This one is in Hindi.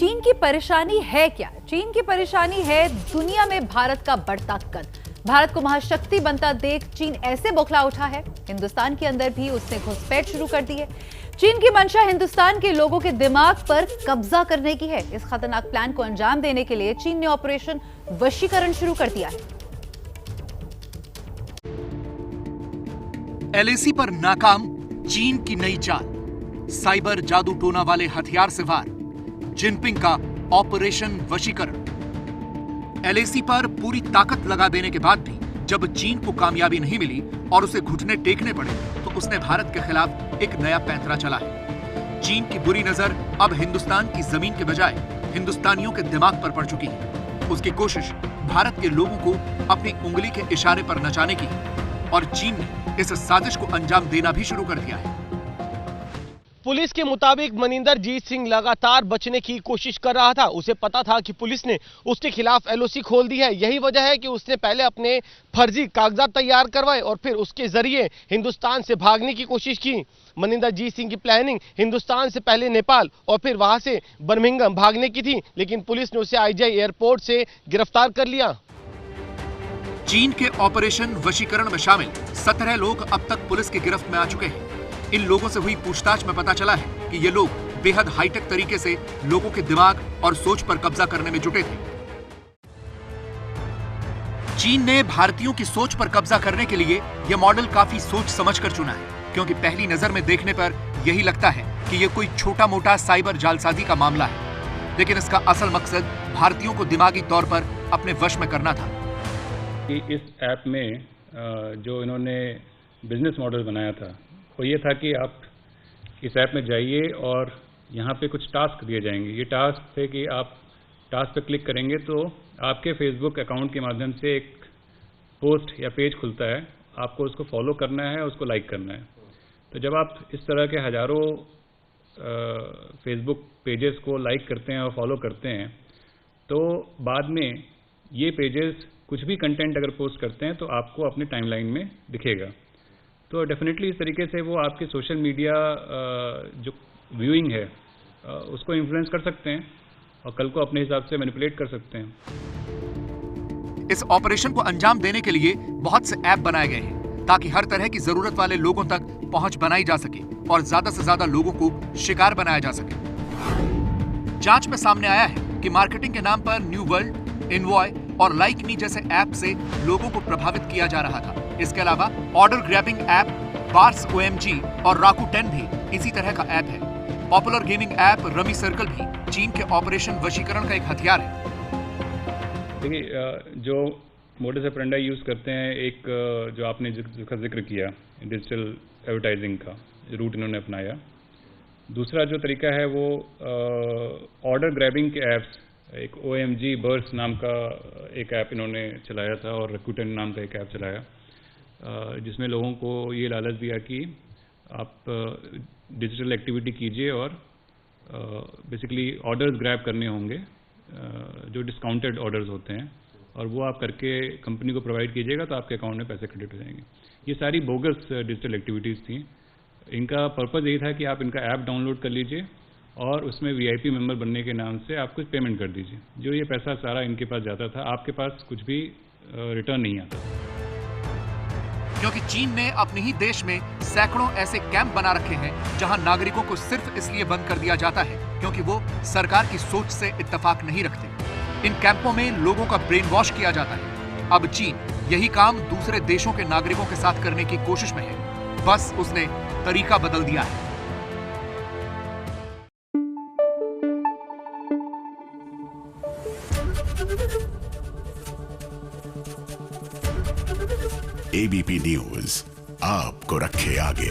चीन की परेशानी है क्या? चीन की परेशानी है दुनिया में भारत का बढ़ता कद। भारत को महाशक्ति बनता देख चीन ऐसे बौखला उठा है, हिंदुस्तान के अंदर भी उसने घुसपैठ शुरू कर दी है। चीन की मंशा हिंदुस्तान के लोगों के दिमाग पर कब्जा करने की है। इस खतरनाक प्लान को अंजाम देने के लिए चीन ने ऑपरेशन वशीकरण शुरू कर दिया है। एलएसी पर नाकाम चीन की नई चाल, साइबर जादू टोना वाले हथियार से वार, जिनपिंग का ऑपरेशन वशीकरण। एलएसी पर पूरी ताकत लगा देने के बाद भी जब चीन को कामयाबी नहीं मिली और उसे घुटने टेकने पड़े तो उसने भारत के खिलाफ एक नया पैंतरा चला है। चीन की बुरी नजर अब हिंदुस्तान की जमीन के बजाय हिंदुस्तानियों के दिमाग पर पड़ चुकी है। उसकी कोशिश भारत के लोगों को अपनी उंगली के इशारे पर नचाने की है और चीन ने इस साजिश को अंजाम देना भी शुरू कर दिया है। पुलिस के मुताबिक मनिंदर जीत सिंह लगातार बचने की कोशिश कर रहा था। उसे पता था कि पुलिस ने उसके खिलाफ एलओसी खोल दी है। यही वजह है कि उसने पहले अपने फर्जी कागजात तैयार करवाए और फिर उसके जरिए हिंदुस्तान से भागने की कोशिश की। मनिंदर जीत सिंह की प्लानिंग हिंदुस्तान से पहले नेपाल और फिर वहां से बर्मिंघम भागने की थी, लेकिन पुलिस ने उसे आईजीआई एयरपोर्ट से गिरफ्तार कर लिया। चीन के ऑपरेशन वशीकरण में शामिल 17 लोग अब तक पुलिस की गिरफ्त में आ चुके हैं। इन लोगों से हुई पूछताछ में पता चला है कि ये लोग बेहद हाईटेक तरीके से लोगों के दिमाग और सोच पर कब्जा करने में जुटे थे। चीन ने भारतीयों की सोच पर कब्जा करने के लिए यह मॉडल काफी सोच समझकर चुना है, क्योंकि पहली नजर में देखने पर यही लगता है कि यह कोई छोटा मोटा साइबर जालसाजी का मामला है, लेकिन इसका असल मकसद भारतीयों को दिमागी तौर पर अपने वश में करना था। कि इस ऐप में जो इन्होंने बिजनेस मॉडल बनाया था वो ये था कि आप इस ऐप में जाइए और यहाँ पे कुछ टास्क दिए जाएंगे। ये टास्क थे कि आप टास्क पे क्लिक करेंगे तो आपके फेसबुक अकाउंट के माध्यम से एक पोस्ट या पेज खुलता है, आपको उसको फॉलो करना है, उसको लाइक करना है। तो जब आप इस तरह के हज़ारों फेसबुक पेजेस को लाइक करते हैं और फॉलो करते हैं तो बाद में ये पेजेस कुछ भी कंटेंट अगर पोस्ट करते हैं तो आपको अपने टाइमलाइन में दिखेगा। तो डेफिनेटली इस तरीके से वो आपके सोशल मीडिया जो व्यूइंग है उसको इन्फ्लुएंस कर सकते हैं और कल को अपने हिसाब से मैनिपुलेट कर सकते हैं। इस ऑपरेशन को अंजाम देने के लिए बहुत से ऐप बनाए गए हैं ताकि हर तरह की जरूरत वाले लोगों तक पहुंच बनाई जा सके और ज्यादा से ज्यादा लोगों को शिकार बनाया जा सके। जांच में सामने आया है कि मार्केटिंग के नाम पर न्यू वर्ल्ड, इनवॉय और लाइक मी जैसे ऐप से लोगों को प्रभावित किया जा रहा था। इसके अलावा order grabbing app bars OMG और राकू10 भी इसी तरह का ऐप है। Popular gaming app rummy circle भी चीन के ऑपरेशन वशीकरण का एक हथियार है। देखिए, जो मोडस ऑपरेंडी यूज करते हैं, एक जो आपने जिसका जिक्र किया डिजिटल एडवर्टाइजिंग का रूट इन्होंने अपनाया। दूसरा जो तरीका है वो ऑर्डर ग्रैबिंग के ऐप्स, एक OMG बर्स नाम का एक ऐप इन्होंने चलाया था और राकू10 नाम का एक ऐप चलाया, जिसमें लोगों को ये लालच दिया कि आप डिजिटल एक्टिविटी कीजिए और बेसिकली ऑर्डर्स ग्रैब करने होंगे जो डिस्काउंटेड ऑर्डर्स होते हैं और वो आप करके कंपनी को प्रोवाइड कीजिएगा तो आपके अकाउंट में पैसे क्रेडिट हो जाएंगे। ये सारी बोगस डिजिटल एक्टिविटीज़ थी। इनका पर्पज़ यही था कि आप इनका ऐप डाउनलोड कर लीजिए और उसमें VIP मेंबर बनने के नाम से आप कुछ पेमेंट कर दीजिए। जो ये पैसा सारा इनके पास जाता था, आपके पास कुछ भी रिटर्न नहीं आता। क्योंकि चीन ने अपने ही देश में सैकड़ों ऐसे कैंप बना रखे हैं जहां नागरिकों को सिर्फ इसलिए बंद कर दिया जाता है क्योंकि वो सरकार की सोच से इत्तेफाक नहीं रखते। इन कैंपों में लोगों का ब्रेन वॉश किया जाता है। अब चीन यही काम दूसरे देशों के नागरिकों के साथ करने की कोशिश में है, बस उसने तरीका बदल दिया है। ABP न्यूज आपको रखे आगे।